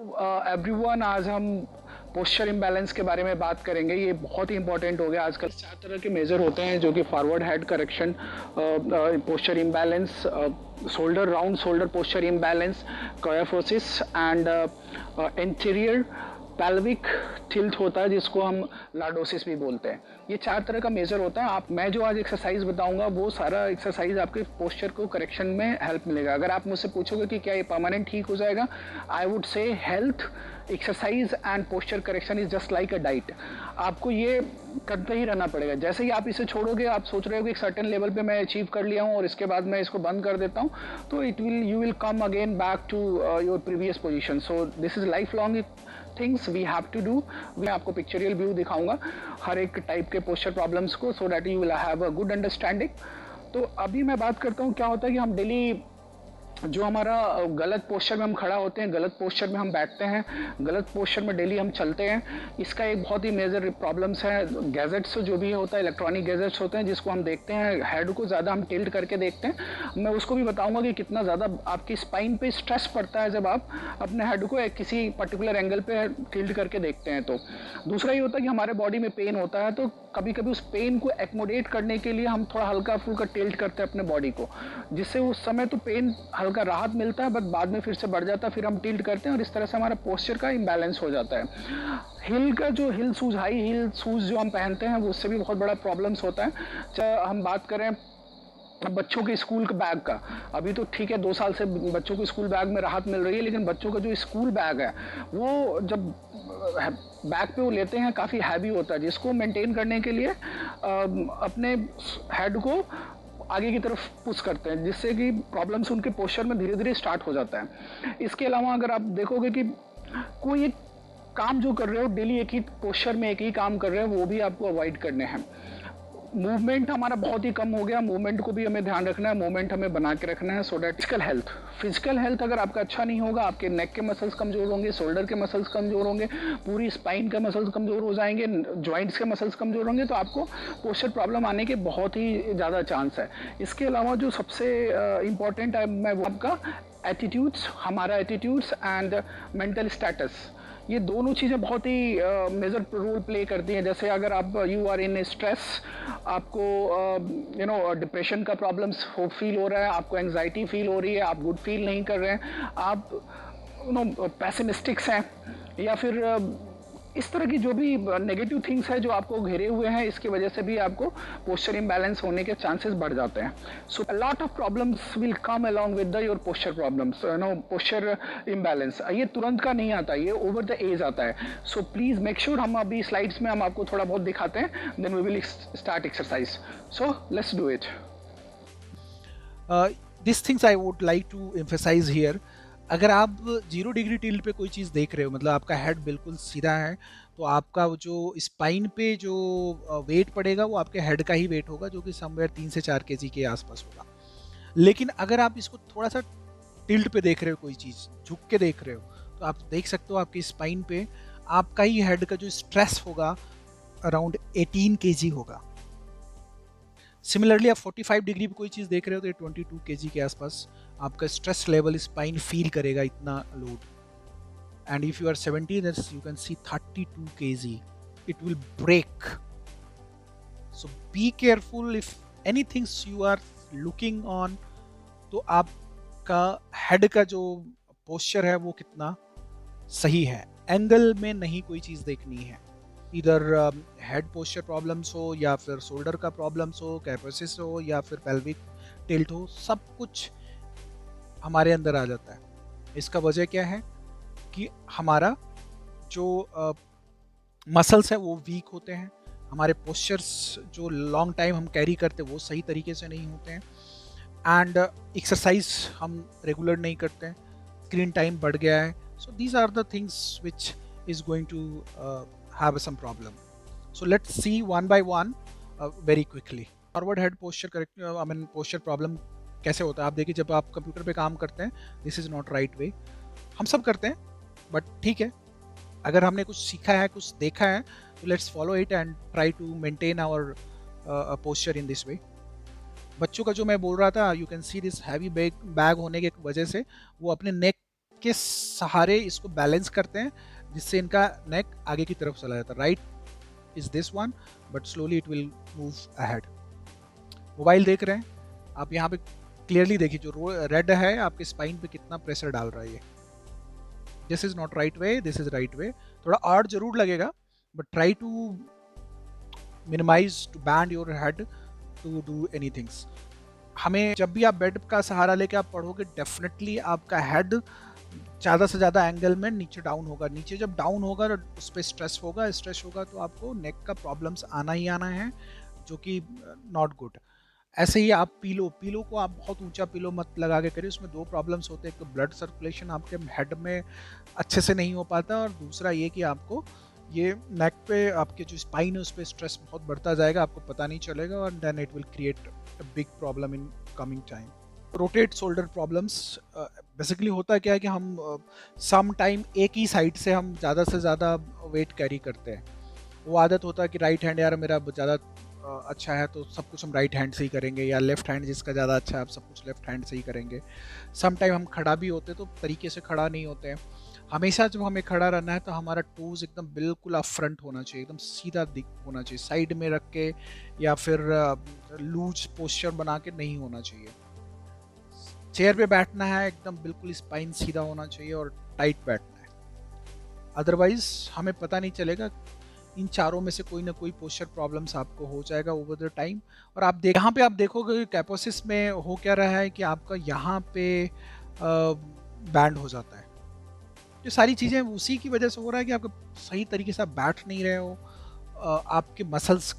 Everyone, आज हम posture imbalance के बारे में बात करेंगे। ये बहुत ही इंपॉर्टेंट हो गया आजकल। 4 तरह के मेजर होते हैं जो कि forward head correction, posture imbalance, shoulder round shoulder posture imbalance, kyphosis and anterior pelvic tilt होता है जिसको हम लार्डोसिस भी बोलते हैं। ये 4 तरह का मेजर होता है। मैं जो आज एक्सरसाइज बताऊंगा वो सारा एक्सरसाइज आपके पोस्चर को करेक्शन में हेल्प मिलेगा। अगर आप मुझसे पूछोगे कि क्या ये परमानेंट ठीक हो जाएगा, I would say health, exercise and posture correction is just like a diet. आपको ये करते ही रहना पड़ेगा। जैसे ही आप इसे छोड़ोगे, आप सोच रहे हो कि एक सर्टेन लेवल पे मैं अचीव कर लिया हूँ और इसके बाद मैं इसको बंद कर देता हूँ, तो you will come again back to your previous position. So this is life long things we have to do. मैं आपको पिक्चरियल व्यू दिखाऊंगा हर एक टाइप के पोस्चर प्रॉब्लम्स को, so that you will have a good understanding. तो अभी मैं बात करता हूँ क्या होता है कि हम डेली जो हमारा गलत पोस्चर में हम खड़ा होते हैं, गलत पोस्चर में हम बैठते हैं, गलत पोस्चर में डेली हम चलते हैं, इसका एक बहुत ही मेजर प्रॉब्लम्स है। गैजेट्स जो भी होता है, इलेक्ट्रॉनिक गैजेट्स होते हैं जिसको हम देखते हैं, हेड को ज़्यादा हम टिल्ट करके देखते हैं। मैं उसको भी बताऊंगा कि कितना ज़्यादा आपकी स्पाइन पे स्ट्रेस पड़ता है जब आप अपने हेड को एक किसी पर्टिकुलर एंगल पे टिल्ट करके देखते हैं। तो दूसरा ये होता है कि हमारे बॉडी में पेन होता है, तो कभी कभी उस पेन को एक्मोडेट करने के लिए हम थोड़ा हल्का फुल्का टिल्ट करते हैं अपने बॉडी को, जिससे उस समय तो पेन हल्का राहत मिलता है, बट बाद में फिर से बढ़ जाता है, फिर हम टिल्ट करते हैं और इस तरह से हमारा पोस्चर का इम्बैलेंस हो जाता है। हिल का जो हिल शूज़, हाई हिल शूज़ जो हम पहनते हैं, उससे भी बहुत बड़ा प्रॉब्लम्स होता है। चाहे हम बात करें बच्चों के स्कूल के बैग का, अभी तो ठीक है 2 साल से बच्चों को स्कूल बैग में राहत मिल रही है, लेकिन बच्चों का जो स्कूल बैग है वो जब बैग पे वो लेते हैं काफ़ी हैवी होता है, जिसको मेंटेन करने के लिए अपने हेड को आगे की तरफ पुश करते हैं, जिससे कि प्रॉब्लम्स उनके पोस्चर में धीरे धीरे स्टार्ट हो जाता है। इसके अलावा अगर आप देखोगे कि कोई एक काम जो कर रहे हो डेली, एक ही पोस्चर में एक ही काम कर रहे हो, वो भी आपको अवॉइड करने हैं। मूवमेंट हमारा बहुत ही कम हो गया, मूवमेंट को भी हमें ध्यान रखना है, मूवमेंट हमें बना के रखना है, सो दैट फिजिकल हेल्थ अगर आपका अच्छा नहीं होगा, आपके नेक के मसल्स कमजोर होंगे, शोल्डर के मसल्स कमजोर होंगे, पूरी स्पाइन के मसल्स कमजोर हो जाएंगे, जॉइंट्स के मसल्स कमजोर होंगे, तो आपको पोस्चर प्रॉब्लम आने के बहुत ही ज़्यादा चांस है। इसके अलावा जो सबसे इम्पॉर्टेंट है, मैं वो आपका एटीट्यूड्स, हमारा एटीट्यूड्स एंड मेंटल स्टेटस, ये दोनों चीज़ें बहुत ही मेजर रोल प्ले करती हैं। जैसे अगर आप यू आर इन स्ट्रेस, आपको डिप्रेशन का प्रॉब्लम्स फील हो रहा है, आपको एंग्जाइटी फील हो रही है, आप गुड फील नहीं कर रहे हैं, आप पैसिमिस्टिक्स हैं, या फिर इस तरह की जो भी नेगेटिव थिंग्स है जो आपको घेरे हुए हैं, इसकी वजह से भी आपको पोस्चर इम्बैलेंस होने के चांसेस बढ़ जाते हैं। So a lot of problems will come along with your posture problems, posture imbalance. ये तुरंत का नहीं आता, ये ओवर द एज आता है। सो प्लीज़ मेक श्योर, हम अभी स्लाइड्स में हम आपको थोड़ा बहुत दिखाते हैं, then we will start exercise. So let's do it. This things I would like to emphasize here. अगर आप 0 डिग्री टिल्ट पे कोई चीज़ देख रहे हो, मतलब आपका हेड बिल्कुल सीधा है, तो आपका जो स्पाइन पे जो वेट पड़ेगा वो आपके हेड का ही वेट होगा, जो कि समवेयर 3 से 4 kg के आसपास होगा। लेकिन अगर आप इसको थोड़ा सा टिल्ट पे देख रहे हो, कोई चीज़ झुक के देख रहे हो, तो आप देख सकते हो आपकी स्पाइन पे आपका ही हेड का जो स्ट्रेस होगा अराउंड 18 kg होगा। सिमिलरली आप 45 डिग्री पे कोई चीज़ देख रहे हो तो ये 22 kg के आसपास आपका स्ट्रेस लेवल स्पाइन फील करेगा, इतना load. And if you are 70, you can see 32 kg, it will break. So be careful if anything you are looking on, तो आपका हेड का जो पोस्चर है वो कितना सही है, एंगल में नहीं कोई चीज़ देखनी है। इधर हेड पोस्चर प्रॉब्लम्स हो, या फिर शोल्डर का प्रॉब्लम्स हो, कैपेसिस हो, या फिर पेल्विक टिल्ट हो, सब कुछ हमारे अंदर आ जाता है। इसका वजह क्या है कि हमारा जो मसल्स है वो वीक होते हैं, हमारे पोस्चर्स जो लॉन्ग टाइम हम कैरी करते हैं वो सही तरीके से नहीं होते हैं, एंड एक्सरसाइज हम रेगुलर नहीं करते हैं, स्क्रीन टाइम बढ़ गया है। So these are the things which is going to have some problem. So let's see one by one very quickly. Forward head posture correct, I mean posture problem कैसे होता है? आप देखिए, जब आप कंप्यूटर पे काम करते हैं, दिस इज़ नॉट राइट वे। हम सब करते हैं, बट ठीक है, अगर हमने कुछ सीखा है, कुछ देखा है, तो let's follow it and try to maintain our posture in this way. बच्चों का जो मैं बोल रहा था, you can see this heavy bag होने की वजह से वो अपने नेक के सहारे इसको बैलेंस करते हैं, जिससे इनका नेक आगे की तरफ चला जाता है. Right is this one, but slowly it will move ahead. Mobile देख रहे हैं आप, यहाँ पे क्लियरली देखिए जो रेड है आपके स्पाइन पे कितना प्रेशर डाल रहा है. ये this is not right way, this is right way. थोड़ा आर्ट जरूर लगेगा, but try to minimize to bend your head to do any things. हमें जब भी आप बेड का सहारा लेके आप पढ़ोगे, डेफिनेटली आपका हेड ज़्यादा से ज़्यादा एंगल में नीचे डाउन होगा. नीचे जब डाउन होगा उस पर स्ट्रेस होगा तो आपको नेक का प्रॉब्लम्स आना ही आना है, जो कि नॉट गुड. ऐसे ही आप पीलो को आप बहुत ऊंचा पीलो मत लगा के करिए. उसमें दो प्रॉब्लम्स होते हैं, एक तो ब्लड सर्कुलेशन आपके हेड में अच्छे से नहीं हो पाता, और दूसरा ये कि आपको ये नेक पे आपके जो स्पाइन है उस पर स्ट्रेस बहुत बढ़ता जाएगा, आपको पता नहीं चलेगा, और then it will create a big problem in coming time. Rotate shoulder problems basically होता क्या है कि हम सम टाइम एक ही साइड से हम ज़्यादा से ज़्यादा वेट कैरी करते हैं. वो आदत होता है कि राइट हैंड यार मेरा ज़्यादा अच्छा है तो सब कुछ हम राइट हैंड से ही करेंगे, या लेफ्ट हैंड जिसका ज़्यादा अच्छा है आप सब कुछ लेफ्ट हैंड से ही करेंगे. सम टाइम हम खड़ा भी होते तो तरीके से खड़ा नहीं होते हैं. हमेशा जब हमें खड़ा रहना है तो हमारा टोज एकदम बिल्कुल अप फ्रंट होना चाहिए, एकदम सीधा दिख होना चाहिए, साइड में रख के या फिर लूज पोस्चर बना के नहीं होना चाहिए. चेयर पे बैठना है एकदम बिल्कुल स्पाइन सीधा होना चाहिए और टाइट बैठना है. अदरवाइज हमें पता नहीं चलेगा, इन चारों में से कोई ना कोई पोस्चर प्रॉब्लम्स आपको हो जाएगा ओवर द टाइम. और आप यहाँ पे आप देखोगे कैपोसिस में हो क्या रहा है कि आपका यहाँ पे बैंड हो जाता है. ये सारी चीज़ें उसी की वजह से हो रहा है कि आप सही तरीके से आप बैठ नहीं रहे हो, आपके मसल्स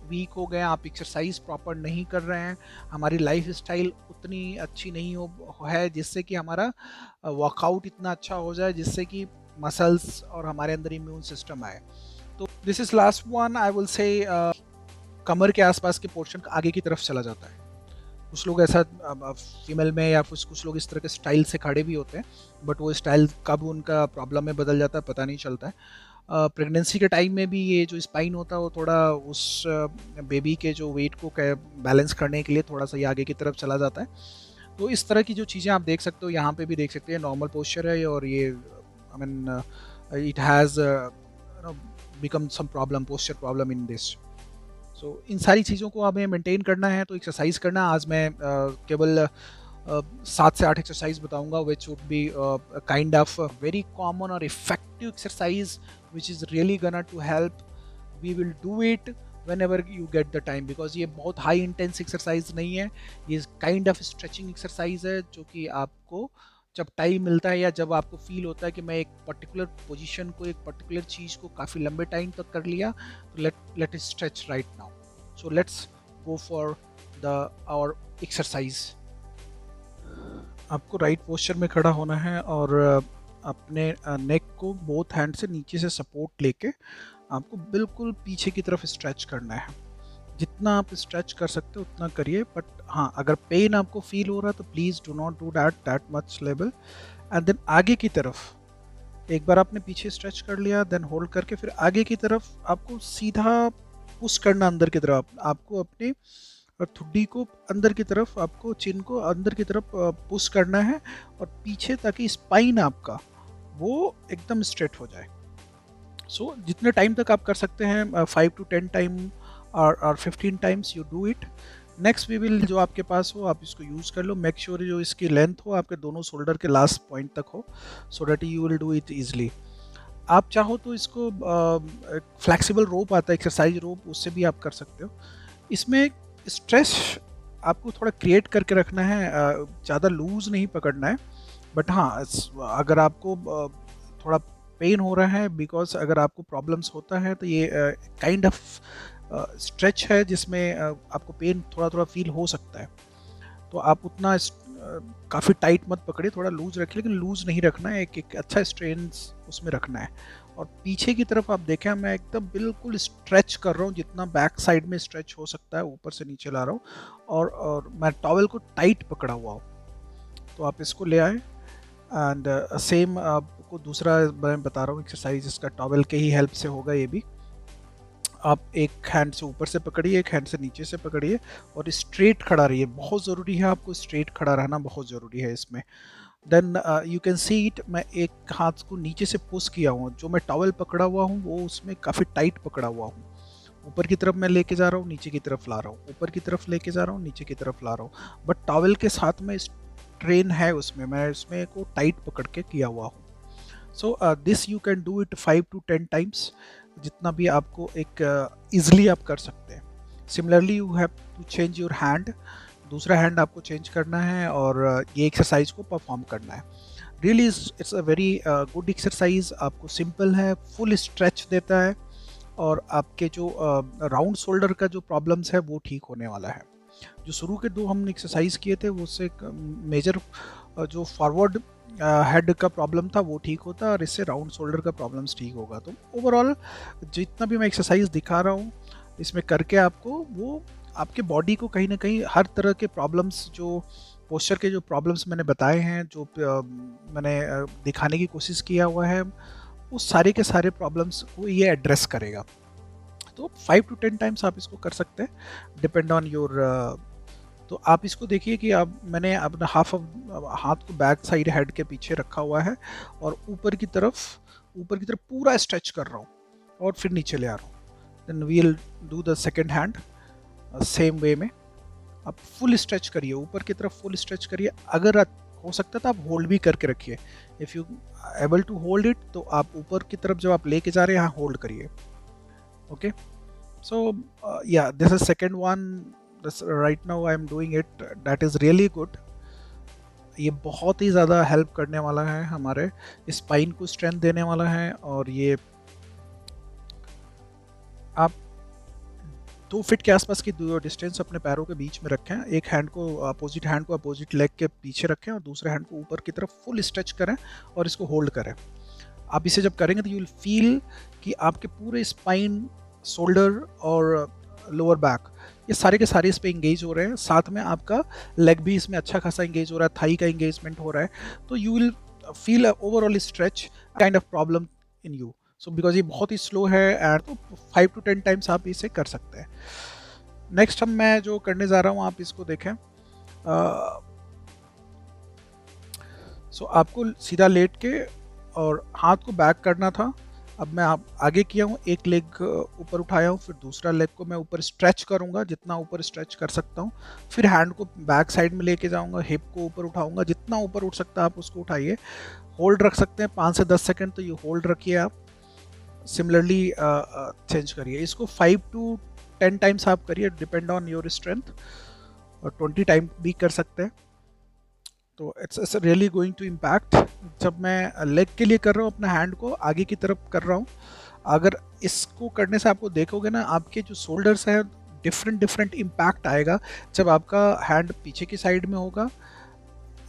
वीक हो गए, आप एक्सरसाइज प्रॉपर नहीं कर रहे हैं, हमारी लाइफ स्टाइल उतनी अच्छी नहीं है जिससे कि हमारा वर्कआउट इतना अच्छा हो जाए, जिससे कि मसल्स और हमारे अंदर इम्यून सिस्टम आए. तो this is last one I will say. कमर के आसपास के पोर्शन आगे की तरफ चला जाता है. कुछ लोग ऐसा फीमेल में या कुछ लोग इस तरह के स्टाइल से खड़े भी होते हैं, बट वो स्टाइल कब उनका प्रॉब्लम में बदल जाता है पता नहीं चलता है. प्रेगनेंसी के टाइम में भी ये जो स्पाइन होता है वो थोड़ा उस बेबी के जो वेट को बैलेंस करने के लिए थोड़ा सा ये आगे की तरफ चला जाता है. तो इस तरह की जो चीज़ें आप देख सकते हो, यहाँ पे भी देख सकते हैं नॉर्मल पोस्चर है, और ये I mean it has become some problem, posture problem in this. So इन सारी चीज़ों को हमें मेंटेन करना है तो एक्सरसाइज करना. आज मैं केवल 7 से 8 एक्सरसाइज बताऊंगा, which would be kind of very common और effective exercise which is really gonna to help. We will do it whenever you get the time, because ये बहुत हाई इंटेंस एक्सरसाइज नहीं है, ये काइंड ऑफ स्ट्रेचिंग एक्सरसाइज है, जो कि आपको जब टाइम मिलता है या जब आपको फील होता है कि मैं एक पर्टिकुलर पोजीशन को, एक पर्टिकुलर चीज़ को काफ़ी लंबे टाइम तक कर लिया, तो let it stretch right now. So let's go for the our exercise. आपको राइट पोस्चर में खड़ा होना है और अपने नेक को बोथ हैंड से नीचे से सपोर्ट लेके आपको बिल्कुल पीछे की तरफ स्ट्रेच करना है. जितना आप स्ट्रेच कर सकते हो उतना करिए, बट हाँ अगर पेन आपको फील हो रहा है तो please do not do that much level. And then आगे की तरफ एक बार आपने पीछे स्ट्रेच कर लिया, देन होल्ड करके फिर आगे की तरफ आपको सीधा पुश करना अंदर की तरफ. आपको अपने ठुड्डी को अंदर की तरफ, आपको चिन को अंदर की तरफ पुश करना है और पीछे, ताकि स्पाइन आपका वो एकदम स्ट्रेट हो जाए. सो जितने टाइम तक आप कर सकते हैं, 5 to 10 टाइम और 15 times you do it. Next we will, जो आपके पास हो आप इसको यूज़ कर लो. मेक श्योर जो इसकी लेंथ हो आपके दोनों शोल्डर के लास्ट पॉइंट तक हो, so that you will do it easily. आप चाहो तो इसको फ्लैक्सिबल रोप आता है, एक्सरसाइज रोप, उससे भी आप कर सकते हो. इसमें स्ट्रेस आपको थोड़ा क्रिएट करके रखना है, ज़्यादा लूज नहीं पकड़ना है. बट हाँ अगर आपको थोड़ा पेन हो रहा है, बिकॉज अगर आपको प्रॉब्लम्स होता है तो ये काइंड ऑफ स्ट्रेच है जिसमें आपको पेन थोड़ा थोड़ा फील हो सकता है. तो आप उतना काफ़ी टाइट मत पकड़िए, थोड़ा लूज रखिए, लेकिन लूज नहीं रखना है, एक अच्छा स्ट्रेन उसमें रखना है. और पीछे की तरफ आप देखें, मैं एकदम बिल्कुल स्ट्रेच कर रहा हूँ, जितना बैक साइड में स्ट्रेच हो सकता है ऊपर से नीचे ला रहा हूँ, और मैं टॉवल को टाइट पकड़ा हुआ हूँ. तो आप इसको ले आए. एंड सेम आपको दूसरा मैं बता रहा हूँ एक्सरसाइज, इसका टॉवल के ही हेल्प से होगा ये भी. आप एक हैंड से ऊपर से पकड़िए, एक हैंड से नीचे से पकड़िए और स्ट्रेट खड़ा रहिए. बहुत ज़रूरी है, आपको स्ट्रेट खड़ा रहना बहुत ज़रूरी है इसमें. Then you can see it, मैं एक हाथ को नीचे से पुश किया हूँ, जो मैं टॉवल पकड़ा हुआ हूँ वो उसमें काफ़ी टाइट पकड़ा हुआ हूँ। ऊपर की तरफ मैं लेके जा रहा हूँ, नीचे की तरफ ला रहा हूँ, ऊपर की तरफ लेके जा रहा हूँ, नीचे की तरफ ला रहा हूँ, बट टॉवल के साथ में स्ट्रेन है उसमें, मैं उसमें को टाइट पकड़ के किया हुआ हूँ। So this you can do it 5 to 10 times, जितना भी आपको एक ईजिली आप कर सकते हैं। Similarly you have to change your hand, दूसरा हैंड आपको चेंज करना है और ये एक्सरसाइज को परफॉर्म करना है। Really it's a very good exercise, आपको सिंपल है, फुल स्ट्रेच देता है और आपके जो राउंड शोल्डर का जो प्रॉब्लम्स है वो ठीक होने वाला है। जो शुरू के 2 हमने एक्सरसाइज किए थे वो उससे मेजर जो फॉरवर्ड हेड का प्रॉब्लम था वो ठीक होता है और इससे राउंड शोल्डर का प्रॉब्लम्स ठीक होगा। तो ओवरऑल जितना भी मैं एक्सरसाइज दिखा रहा हूँ इसमें करके आपको वो आपके बॉडी को कहीं ना कहीं हर तरह के प्रॉब्लम्स, जो पोस्चर के जो प्रॉब्लम्स मैंने बताए हैं, जो मैंने दिखाने की कोशिश किया हुआ है, वो सारे के सारे प्रॉब्लम्स को ये एड्रेस करेगा। तो 5 to 10 टाइम्स आप इसको कर सकते हैं, डिपेंड ऑन योर। तो आप इसको देखिए कि आप, मैंने अपना हाथ को बैक साइड हेड के पीछे रखा हुआ है और ऊपर की तरफ पूरा स्ट्रेच कर रहा हूँ और फिर नीचे ले आ रहा हूँ। Then we will do the second hand same way में। आप फुल स्ट्रेच करिए, ऊपर की तरफ फुल स्ट्रेच करिए, अगर हो सकता है तो आप होल्ड भी करके रखिए। If you able to hold it तो आप ऊपर की तरफ जब आप लेके जा रहे हैं यहाँ होल्ड करिए। Okay, so yeah, this is second one. This right now I am doing it, that is really good. ये बहुत ही ज़्यादा हेल्प करने वाला है, हमारे स्पाइन को स्ट्रेंथ देने वाला है। और ये आप 2 फीट के आसपास की डिस्टेंस अपने पैरों के बीच में रखें, एक हैंड को अपोजिट हैंड को अपोजिट लेग के पीछे रखें और दूसरे हैंड को ऊपर की तरफ फुल स्ट्रेच करें और इसको होल्ड करें। आप इसे जब करेंगे तो यू विल फील कि आपके पूरे स्पाइन, शोल्डर और लोअर बैक, ये सारे के सारे इस पे इंगेज हो रहे हैं। साथ में आपका लेग भी इसमें अच्छा खासा इंगेज हो रहा है, थाई का इंगेजमेंट हो रहा है। तो you will feel overall stretch kind of problem in you. So because ये बहुत ही स्लो है एंड तो 5 to 10 टाइम्स आप इसे कर सकते हैं। नेक्स्ट मैं जो करने जा रहा हूँ आप इसको देखें। सो आपको सीधा लेट के और हाथ को बैक करना था। अब मैं आप आगे किया हूँ, एक लेग ऊपर उठाया हूँ, फिर दूसरा लेग को मैं ऊपर स्ट्रेच करूँगा जितना ऊपर स्ट्रेच कर सकता हूँ, फिर हैंड को बैक साइड में लेके जाऊँगा, हिप को ऊपर उठाऊँगा, जितना ऊपर उठ सकता है आप उसको उठाइए। होल्ड रख सकते हैं 5 से 10 सेकंड, तो ये होल्ड रखिए आप। सिमिलरली चेंज करिए इसको। 5 to 10 टाइम्स आप करिए, डिपेंड ऑन योर स्ट्रेंथ, और 20 टाइम भी कर सकते हैं। तो it's really going to impact. जब मैं लेग के लिए कर रहा हूँ, अपना हैंड को आगे की तरफ कर रहा हूँ, अगर इसको करने से आपको देखोगे ना, आपके जो शोल्डर्स हैं डिफरेंट इम्पैक्ट आएगा। जब आपका हैंड पीछे की साइड में होगा,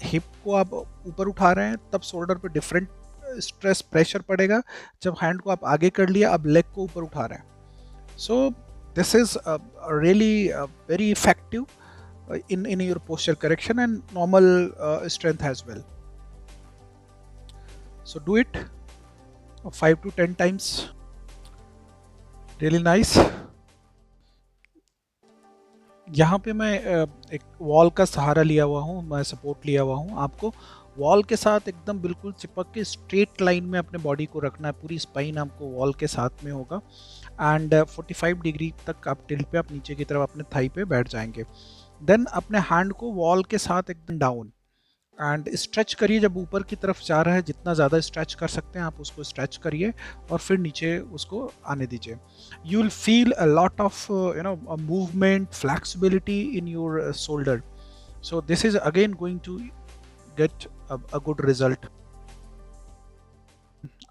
हिप को आप ऊपर उठा रहे हैं, तब शोल्डर पे डिफरेंट स्ट्रेस प्रेशर पड़ेगा। जब हैंड को आप आगे कर लिया, अब लेग को ऊपर उठा रहे हैं। सो this is really very effective in your posture correction and normal strength as well. So do it 5 to 10 times. Really nice. यहाँ पे मैं एक वॉल का सहारा लिया हुआ हूँ, मैं सपोर्ट लिया हुआ हूँ। आपको वॉल के साथ एकदम बिल्कुल चिपक के स्ट्रेट लाइन में अपने बॉडी को रखना है, पूरी स्पाइन आपको वॉल के साथ में होगा। एंड 45 डिग्री तक आप टिल्ट पे, आप नीचे की तरफ अपने थाई पे बैठ जाएंगे। देन अपने हैंड को वॉल के साथ एकदम डाउन एंड स्ट्रेच करिए। जब ऊपर की तरफ जा रहा है, जितना ज़्यादा स्ट्रेच कर सकते हैं आप उसको स्ट्रेच करिए और फिर नीचे उसको आने दीजिए। You will feel a lot of movement, flexibility in your shoulder. So this is again going to get a good result.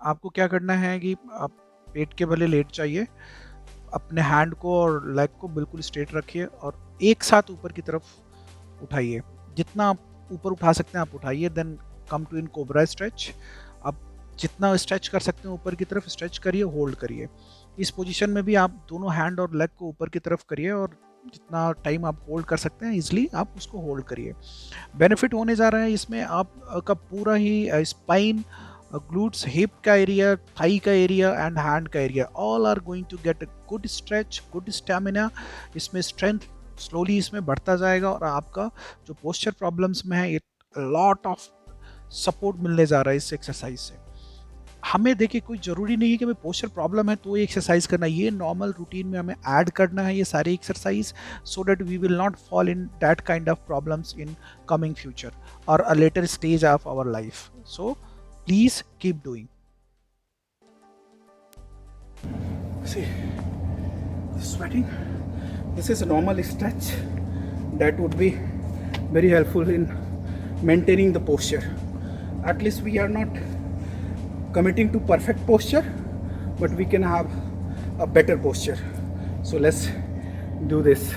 आपको क्या करना है कि आप पेट के बले लेट जाइए, अपने हैंड को और लेग को बिल्कुल स्ट्रेट रखिए और एक साथ ऊपर की तरफ उठाइए। जितना आप ऊपर उठा सकते हैं आप उठाइए। Then come to in cobra stretch. आप जितना स्ट्रेच कर सकते हैं ऊपर की तरफ स्ट्रेच करिए, होल्ड करिए। इस पोजीशन में भी आप दोनों हैंड और लेग को ऊपर की तरफ करिए और जितना टाइम आप होल्ड कर सकते हैं इजीली आप उसको होल्ड करिए। बेनिफिट होने जा रहा है इसमें आप का पूरा ही स्पाइन, ग्लूट्स, हिप का एरिया, थाई का एरिया एंड हैंड का area, all are going to get good stretch, good stamina. इसमें स्ट्रेंथ स्लोली इसमें बढ़ता जाएगा और आपका जो पोस्चर प्रॉब्लम्स में है, लॉट ऑफ सपोर्ट मिलने जा रहा है इस एक्सरसाइज से। हमें देखिए कोई ज़रूरी नहीं है कि हमें पोस्चर प्रॉब्लम है तो ये एक्सरसाइज करना है, ये नॉर्मल रूटीन में हमें ऐड करना है ये सारी exercise, so that we will not fall in that kind of problems in coming future और a later stage of our life. So please keep doing. See, sweating. This is a normal stretch that would be very helpful in maintaining the posture. At least we are not committing to perfect posture, but we can have a better posture. So let's do this.